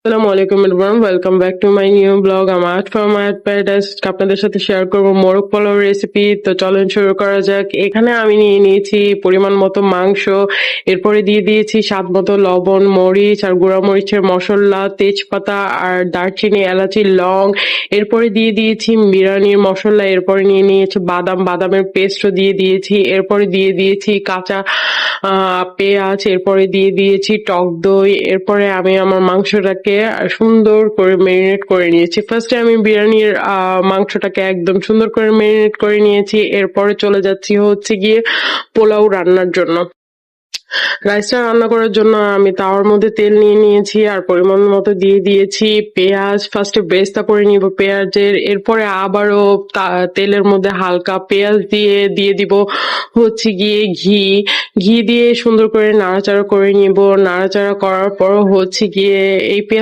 আসসালামু আলাইকুম everyone, welcome back to my new blog. আমার ফ্রম আর্ট প্যারাডাইস আপনাদের সাথে শেয়ার করব মোরগ পোলাও রেসিপি। তো চলেন শুরু করা যাক। এখানে আমি নিয়ে নিয়েছি পরিমাণ মতো মাংস, এরপরে দিয়ে দিয়েছি স্বাদ মতো লবণ, মরিচ আর গুঁড়া মরিচের মশলা, তেজপাতা আর দারচিনি, এলাচি, লং। এরপরে দিয়ে দিয়েছি বিরিয়ানির মশলা, এরপরে নিয়ে নিয়েছি বাদামের পেস্টও দিয়ে দিয়েছি, এরপরে দিয়ে দিয়েছি কাঁচা পেঁয়াজ, এরপরে দিয়ে দিয়েছি টক দই। এরপরে আমি আমার মাংসটাকে সুন্দর করে মেরিনেট করে নিয়েছি। ফার্স্টে আমি বিরিয়ানির মাংসটাকে একদম সুন্দর করে মেরিনেট করে নিয়েছি। এরপরে চলে যাচ্ছি হচ্ছে গিয়ে পোলাও রান্নার জন্য। রাইসটা রান্না করার জন্য আমি তাওয়ার মধ্যে তেল নিয়ে নিয়েছি আর পরিমাণ মতো দিয়ে দিয়েছি পেঁয়াজ। ফার্স্টে বেরেস্তা করে নিব পেঁয়াজের, এরপরে আবারও তেলের মধ্যে হালকা পেঁয়াজ দিয়ে দিব হচ্ছে গিয়ে ঘি দিয়ে সুন্দর করে নাড়াচাড়া করে নিব। নাড়াচাড়া করার পর হচ্ছে গিয়ে এই পেঁয়াজ